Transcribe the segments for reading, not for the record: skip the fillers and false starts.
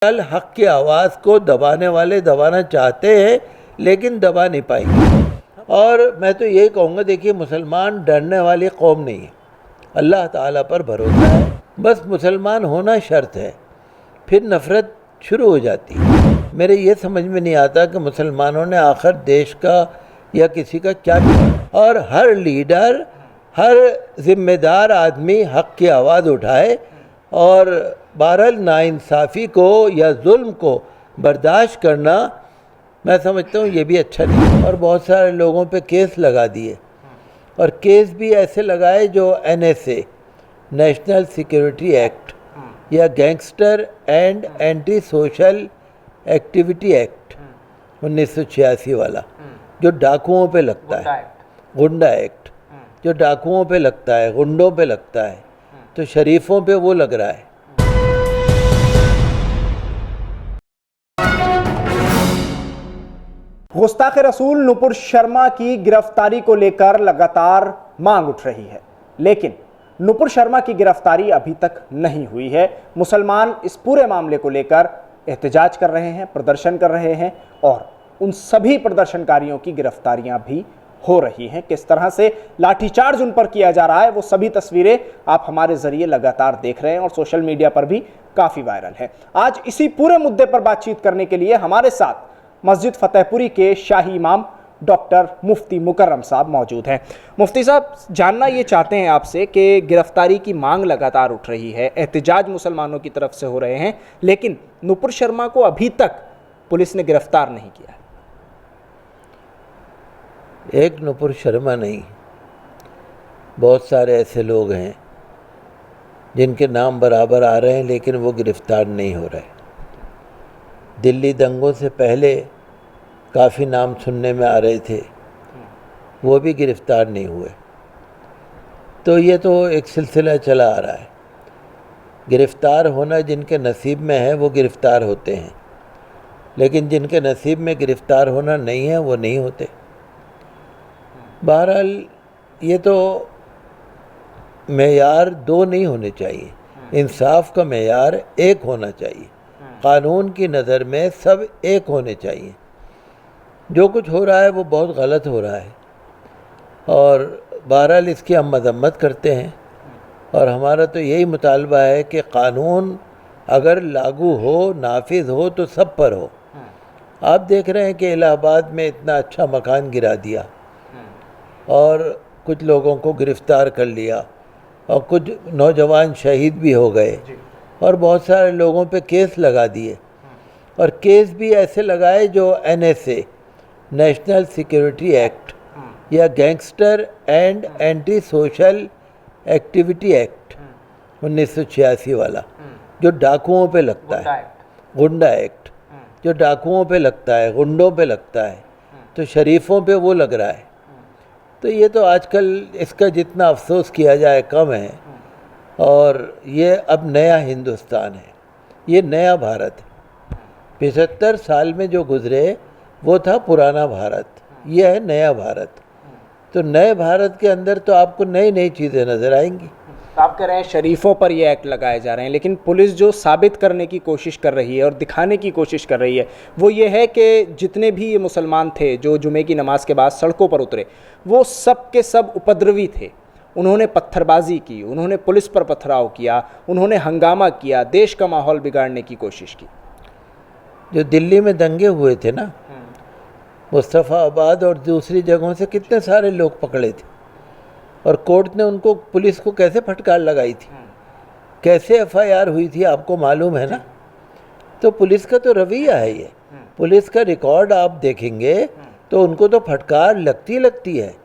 कल हक की आवाज़ को दबाने वाले दबाना चाहते हैं लेकिन दबा नहीं पाएंगे। और मैं तो यही कहूँगा, देखिए मुसलमान डरने वाली कौम नहीं है, अल्लाह ताला पर भरोसा है, बस मुसलमान होना शर्त है, फिर नफ़रत शुरू हो जाती है। मेरे ये समझ में नहीं आता कि मुसलमानों ने आखिर देश का या किसी का क्या किया। और हर लीडर, हर ज़िम्मेदार आदमी हक की आवाज़ उठाए और बहरहाल नाइंसाफ़ी को या जुल्म को बर्दाश्त करना, मैं समझता हूँ ये भी अच्छा नहीं। और बहुत सारे लोगों पे केस लगा दिए, और केस भी ऐसे लगाए जो NSA, नेशनल सिक्योरिटी एक्ट, या gangster and anti social activity act 1986 वाला, जो डाकुओं पे लगता है, गुंडा एक्ट, जो डाकुओं पे लगता है, गुंडों पे लगता है, तो शरीफों पे वो लग रहा है। गुस्ताख रसूल नुपुर शर्मा की गिरफ्तारी को लेकर लगातार मांग उठ रही है, लेकिन नुपुर शर्मा की गिरफ्तारी अभी तक नहीं हुई है। मुसलमान इस पूरे मामले को लेकर एहतजाज कर रहे हैं, प्रदर्शन कर रहे हैं, और उन सभी प्रदर्शनकारियों की गिरफ्तारियां भी हो रही हैं। किस तरह से लाठीचार्ज उन पर किया जा रहा है, वो सभी तस्वीरें आप हमारे जरिए लगातार देख रहे हैं और सोशल मीडिया पर भी काफी वायरल है। आज इसी पूरे मुद्दे पर बातचीत करने के लिए हमारे साथ मस्जिद फतेहपुरी के शाही इमाम डॉक्टर मुफ्ती मुकर्रम साहब मौजूद हैं। मुफ्ती साहब, जानना ये चाहते हैं आपसे कि गिरफ्तारी की मांग लगातार उठ रही है, एहतजाज मुसलमानों की तरफ से हो रहे हैं, लेकिन नुपुर शर्मा को अभी तक पुलिस ने गिरफ्तार नहीं किया। एक नुपुर शर्मा नहीं, बहुत सारे ऐसे लोग हैं जिनके नाम बराबर आ रहे हैं लेकिन वो गिरफ्तार नहीं हो रहे। दिल्ली दंगों से पहले काफ़ी नाम सुनने में आ रहे थे, वो भी गिरफ्तार नहीं हुए। तो ये तो एक सिलसिला चला आ रहा है। गिरफ्तार होना जिनके नसीब में है वो गिरफ्तार होते हैं, लेकिन जिनके नसीब में गिरफ्तार होना नहीं है वो नहीं होते। बहरहाल ये तो मेयार दो नहीं होने चाहिए, इंसाफ का मेयार एक होना चाहिए। कानून की नज़र में सब एक होने चाहिए। जो कुछ हो रहा है वो बहुत गलत हो रहा है, और बहरहाल इसकी हम मजम्मत करते हैं, और हमारा तो यही मुतालबा है कि कानून अगर लागू हो, नाफिज हो, तो सब पर हो। आप देख रहे हैं कि इलाहाबाद में इतना अच्छा मकान गिरा दिया और कुछ लोगों को गिरफ़्तार कर लिया, और कुछ नौजवान शहीद भी हो गए, और बहुत सारे लोगों पे केस लगा दिए, और केस भी ऐसे लगाए जो NSA, नेशनल सिक्योरिटी एक्ट, या gangster and anti social activity act 1986 वाला, जो डाकुओं पे लगता है, गुंडा एक्ट, जो डाकुओं पे लगता है, गुंडों पे लगता है, तो शरीफों पे वो लग रहा है। तो ये तो आजकल इसका जितना अफसोस किया जाए कम है, और ये अब नया हिंदुस्तान है, ये नया भारत है। 75 साल में जो गुज़रे वो था पुराना भारत, ये है नया भारत। तो नए भारत के अंदर तो आपको नई नई चीज़ें नज़र आएंगी। आप कह रहे हैं शरीफों पर ये एक्ट लगाए जा रहे हैं, लेकिन पुलिस जो साबित करने की कोशिश कर रही है और दिखाने की कोशिश कर रही है वो ये है कि जितने भी ये मुसलमान थे जो जुमे की नमाज के बाद सड़कों पर उतरे, वो सब के सब उपद्रवी थे। उन्होंने पत्थरबाजी की, उन्होंने पुलिस पर पथराव किया, उन्होंने हंगामा किया, देश का माहौल बिगाड़ने की कोशिश की। जो दिल्ली में दंगे हुए थे ना, मुस्तफ़ाबाद और दूसरी जगहों से कितने सारे लोग पकड़े थे, और कोर्ट ने उनको, पुलिस को कैसे फटकार लगाई थी, कैसे FIR हुई थी, आपको मालूम है ना। तो पुलिस का तो रवैया है ये, पुलिस का रिकॉर्ड आप देखेंगे तो उनको तो फटकार लगती है,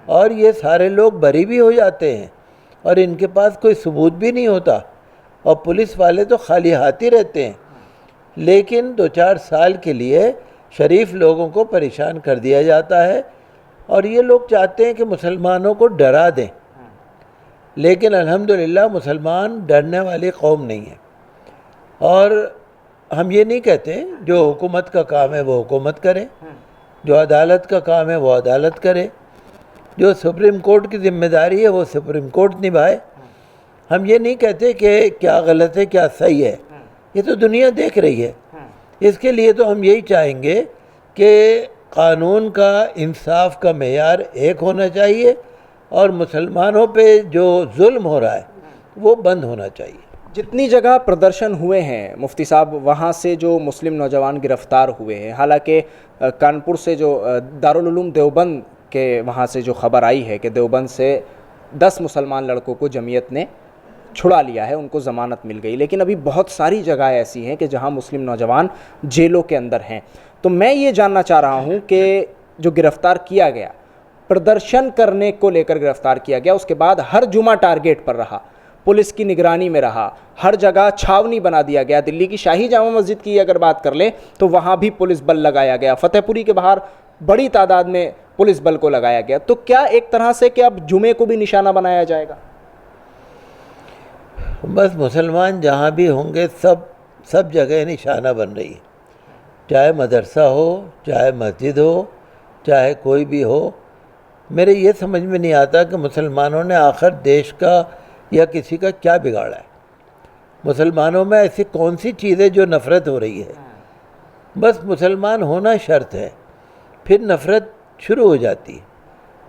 और ये सारे लोग बरी भी हो जाते हैं, और इनके पास कोई सबूत भी नहीं होता, और पुलिस वाले तो खाली हाथ ही रहते हैं। लेकिन 2-4 साल के लिए शरीफ लोगों को परेशान कर दिया जाता है, और ये लोग चाहते हैं कि मुसलमानों को डरा दें, लेकिन अल्हम्दुलिल्लाह मुसलमान डरने वाली कौम नहीं है। और हम ये नहीं कहते, जो हुकूमत का काम है वो हुकूमत करे, जो अदालत का काम है वो अदालत करे, जो सुप्रीम कोर्ट की जिम्मेदारी है वो सुप्रीम कोर्ट निभाए। हम ये नहीं कहते कि क्या गलत है क्या सही है, ये तो दुनिया देख रही है। इसके लिए तो हम यही चाहेंगे कि कानून का, इंसाफ का मेयार एक होना चाहिए और मुसलमानों पे जो जुल्म हो रहा है वो बंद होना चाहिए। जितनी जगह प्रदर्शन हुए हैं मुफ्ती साहब, वहाँ से जो मुस्लिम नौजवान गिरफ्तार हुए हैं, हालांकि कानपुर से जो दारुल उलूम देवबंद के वहाँ से जो खबर आई है कि देवबंद से 10 मुसलमान लड़कों को जमीयत ने छुड़ा लिया है, उनको ज़मानत मिल गई, लेकिन अभी बहुत सारी जगह ऐसी हैं कि जहाँ मुस्लिम नौजवान जेलों के अंदर हैं। तो मैं ये जानना चाह रहा हूँ कि जो गिरफ़्तार किया गया, प्रदर्शन करने को लेकर गिरफ़्तार किया गया, उसके बाद हर जुमा टारगेट पर रहा, पुलिस की निगरानी में रहा, हर जगह छावनी बना दिया गया। दिल्ली की शाही जामा मस्जिद की अगर बात कर लें तो वहाँ भी पुलिस बल लगाया गया, फतेहपुरी के बाहर बड़ी तादाद में पुलिस बल को लगाया गया। तो क्या एक तरह से कि अब जुमे को भी निशाना बनाया जाएगा? बस मुसलमान जहाँ भी होंगे सब जगह निशाना बन रही है, चाहे मदरसा हो, चाहे मस्जिद हो, चाहे कोई भी हो। मेरे ये समझ में नहीं आता कि मुसलमानों ने आखिर देश का या किसी का क्या बिगाड़ा है। मुसलमानों में ऐसी कौन सी चीज़ है जो नफ़रत हो रही है? बस मुसलमान होना शर्त है, फिर नफ़रत शुरू हो जाती है।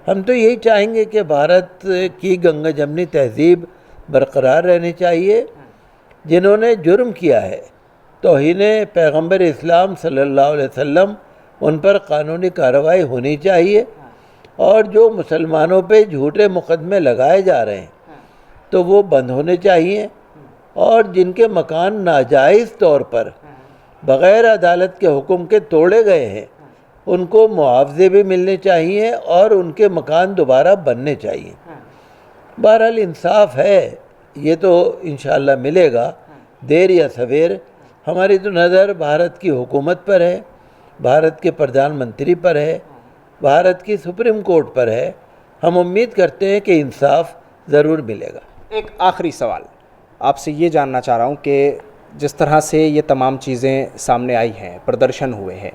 हम तो यही चाहेंगे कि भारत की गंगा जमनी तहज़ीब बरकरार रहनी चाहिए। जिन्होंने जुर्म किया है, तौहीन पैगम्बर इस्लाम सल्लल्लाहु अलैहि वसल्लम, उन पर कानूनी कार्रवाई होनी चाहिए। और जो मुसलमानों पे झूठे मुकदमे लगाए जा रहे हैं तो वो बंद होने चाहिए। और जिनके मकान नाजायज़ तौर पर बग़ैर अदालत के हुक्म के तोड़े गए हैं, उनको मुआवजे भी मिलने चाहिए और उनके मकान दोबारा बनने चाहिए। बहरहाल इंसाफ है, ये तो इंशाअल्लाह मिलेगा, देर या सवेर। हमारी तो नज़र भारत की हुकूमत पर है, भारत के प्रधानमंत्री पर है, भारत की सुप्रीम कोर्ट पर है। हम उम्मीद करते हैं कि इंसाफ ज़रूर मिलेगा। एक आखिरी सवाल आपसे ये जानना चाह रहा हूँ कि जिस तरह से ये तमाम चीज़ें सामने आई हैं, प्रदर्शन हुए हैं,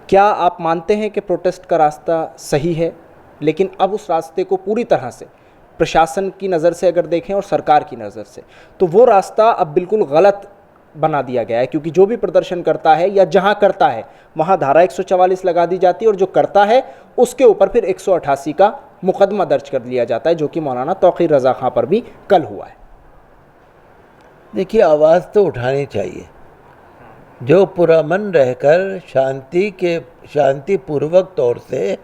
क्या आप मानते हैं कि प्रोटेस्ट का रास्ता सही है, लेकिन अब उस रास्ते को पूरी तरह से प्रशासन की नज़र से अगर देखें और सरकार की नज़र से, तो वो रास्ता अब बिल्कुल गलत बना दिया गया है? क्योंकि जो भी प्रदर्शन करता है या जहां करता है वहां धारा 144 लगा दी जाती है और जो करता है उसके ऊपर फिर 188 का मुकदमा दर्ज कर लिया जाता है, जो कि मौलाना तौक़ीर रज़ा खां पर भी कल हुआ है। देखिए, आवाज़ तो उठानी चाहिए। जो पुरअमन रहकर शांतिपूर्वक तौर से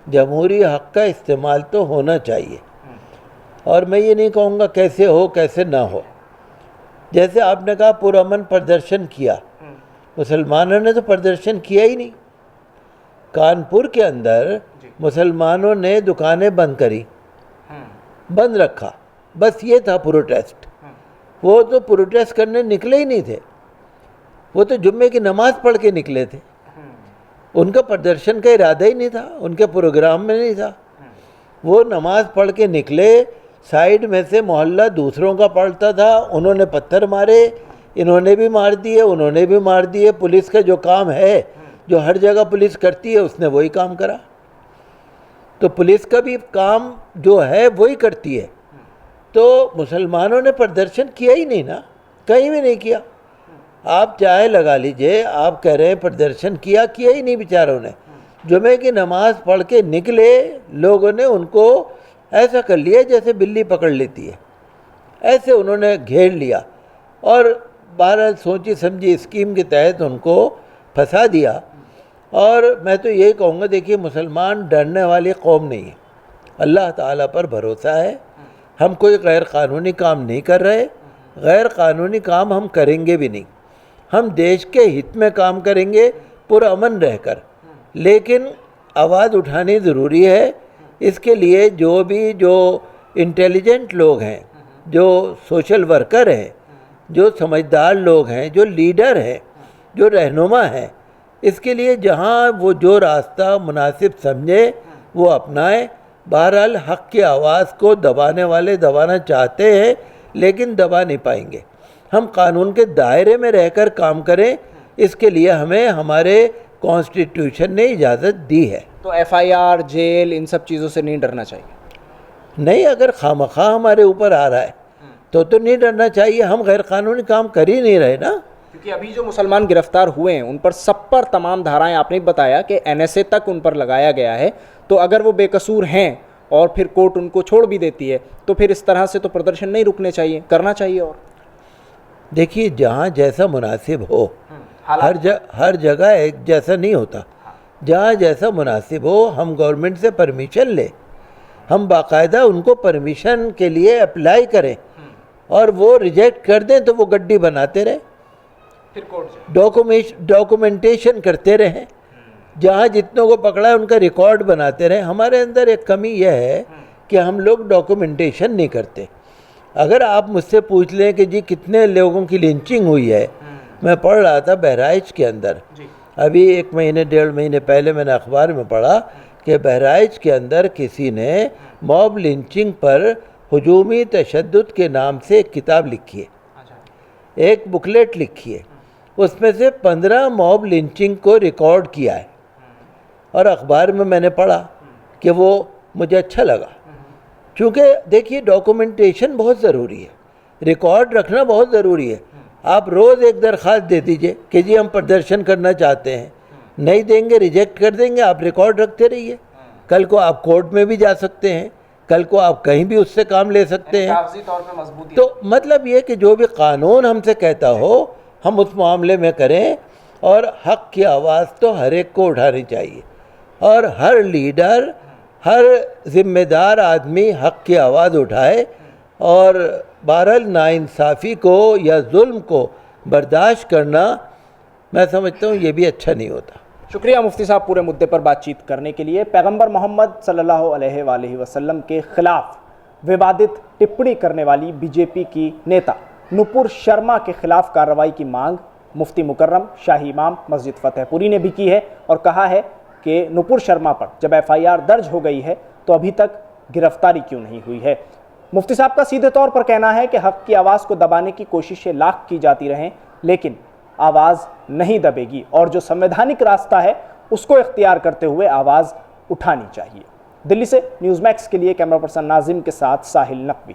जमहूरी हक़ का इस्तेमाल तो होना चाहिए। और मैं ये नहीं कहूँगा कैसे हो कैसे ना हो। जैसे आपने कहा पुरअमन प्रदर्शन किया, मुसलमानों ने तो प्रदर्शन किया ही नहीं। कानपुर के अंदर मुसलमानों ने दुकानें बंद करी, बंद रखा, बस ये था प्रोटेस्ट। वो तो प्रोटेस्ट करने निकले ही नहीं थे, वो तो जुम्मे की नमाज़ पढ़ के निकले थे। उनका प्रदर्शन का इरादा ही नहीं था, उनके प्रोग्राम में नहीं था। वो नमाज़ पढ़ के निकले, साइड में से मोहल्ला दूसरों का पड़ता था, उन्होंने पत्थर मारे, इन्होंने भी मार दिए, उन्होंने भी मार दिए। पुलिस का जो काम है, जो हर जगह पुलिस करती है, उसने वही काम करा। तो पुलिस का भी काम जो है वही करती है। तो मुसलमानों ने प्रदर्शन किया ही नहीं ना, कहीं भी नहीं किया। आप चाहे लगा लीजिए, आप कह रहे हैं प्रदर्शन किया ही नहीं। बेचारों ने जुमे की नमाज़ पढ़ के निकले, लोगों ने उनको ऐसा कर लिया जैसे बिल्ली पकड़ लेती है, ऐसे उन्होंने घेर लिया और बहरहाल सोची समझी स्कीम के तहत उनको फंसा दिया। और मैं तो यही कहूँगा, देखिए, मुसलमान डरने वाली कौम नहीं है, अल्लाह ताला पर भरोसा है। हम कोई गैर कानूनी काम नहीं कर रहे, गैर कानूनी काम हम करेंगे भी नहीं। हम देश के हित में काम करेंगे पुरअमन रहकर, लेकिन आवाज़ उठानी ज़रूरी है। इसके लिए जो इंटेलिजेंट लोग हैं, जो सोशल वर्कर हैं, जो समझदार लोग हैं, जो लीडर हैं, जो रहनुमा हैं, इसके लिए जहाँ वो जो रास्ता मुनासिब समझे वो अपनाएं। बहरहाल हक़ की आवाज़ को दबाने वाले दबाना चाहते हैं, लेकिन दबा नहीं पाएंगे। हम कानून के दायरे में रहकर काम करें, इसके लिए हमें हमारे कॉन्स्टिट्यूशन ने इजाज़त दी है। तो FIR, जेल, इन सब चीज़ों से नहीं डरना चाहिए? नहीं, अगर खामखा हमारे ऊपर आ रहा है तो नहीं डरना चाहिए। हम गैर कानूनी काम कर ही नहीं रहे ना। क्योंकि अभी जो मुसलमान गिरफ्तार हुए हैं उन पर सब पर तमाम धाराएं, आपने बताया कि एनएसए तक उन पर लगाया गया है, तो अगर वो बेकसूर हैं और फिर कोर्ट उनको छोड़ भी देती है तो फिर इस तरह से तो प्रदर्शन नहीं रुकने चाहिए, करना चाहिए। और देखिए, जहाँ जैसा मुनासिब हो, हर जगह एक जैसा नहीं होता। जहाँ जैसा मुनासिब हो हम गवर्नमेंट से परमिशन लें, हम बाकायदा उनको परमिशन के लिए अप्लाई करें, और वो रिजेक्ट कर दें तो वो गड्डी बनाते रहें, फिर कोर्ट डॉक्यूमेंटेशन करते रहें, जहाँ जितनों को पकड़ा है उनका रिकॉर्ड बनाते रहें। हमारे अंदर एक कमी यह है कि हम लोग डॉक्यूमेंटेशन नहीं करते। अगर आप मुझसे पूछ लें कि जी कितने लोगों की लिंचिंग हुई है, मैं पढ़ रहा था बहराइच के अंदर, अभी 1 महीने 1.5 महीने पहले मैंने अखबार में पढ़ा कि बहराइच के अंदर किसी ने मॉब लिंचिंग पर हुजूमी तशद्दुद के नाम से एक किताब लिखी है, एक बुकलेट लिखी है, उसमें से 15 मॉब लिंचिंग को रिकॉर्ड किया है, और अखबार में मैंने पढ़ा कि वो मुझे अच्छा लगा। क्योंकि देखिए, डॉक्यूमेंटेशन बहुत ज़रूरी है, रिकॉर्ड रखना बहुत ज़रूरी है। आप रोज़ एक दरख्वास्त दे दीजिए कि जी हम प्रदर्शन करना चाहते हैं, नहीं देंगे, रिजेक्ट कर देंगे, आप रिकॉर्ड रखते रहिए। कल को आप कोर्ट में भी जा सकते हैं, कल को आप कहीं भी उससे काम ले सकते हैं। तौर पे मजबूती। तो मतलब ये कि जो भी कानून हमसे कहता हो हम उस मामले में करें, और हक़ की आवाज़ तो हर एक को उठानी चाहिए, और हर लीडर, हर ज़िम्मेदार आदमी हक़ की आवाज़ उठाए, और बहरहाल नाइंसाफ़ी को या जुल्म को बर्दाश्त करना, मैं समझता हूँ ये भी अच्छा नहीं होता। शुक्रिया मुफ्ती साहब पूरे मुद्दे पर बातचीत करने के लिए। पैगंबर मोहम्मद सल्लल्लाहु अलैहि वसल्लम के खिलाफ विवादित टिप्पणी करने वाली बीजेपी की नेता नुपुर शर्मा के खिलाफ कार्रवाई की मांग मुफ्ती मुकर्रम शाही इमाम मस्जिद फतेहपुरी ने भी की है, और कहा है कि नुपुर शर्मा पर जब एफआईआर दर्ज हो गई है तो अभी तक गिरफ्तारी क्यों नहीं हुई है। मुफ्ती साहब का सीधे तौर पर कहना है कि हक़ की आवाज़ को दबाने की कोशिशें लाख की जाती रहें, लेकिन आवाज़ नहीं दबेगी, और जो संवैधानिक रास्ता है उसको इख्तियार करते हुए आवाज़ उठानी चाहिए। दिल्ली से न्यूज़ मैक्स के लिए कैमरा पर्सन नाजिम के साथ साहिल नकवी।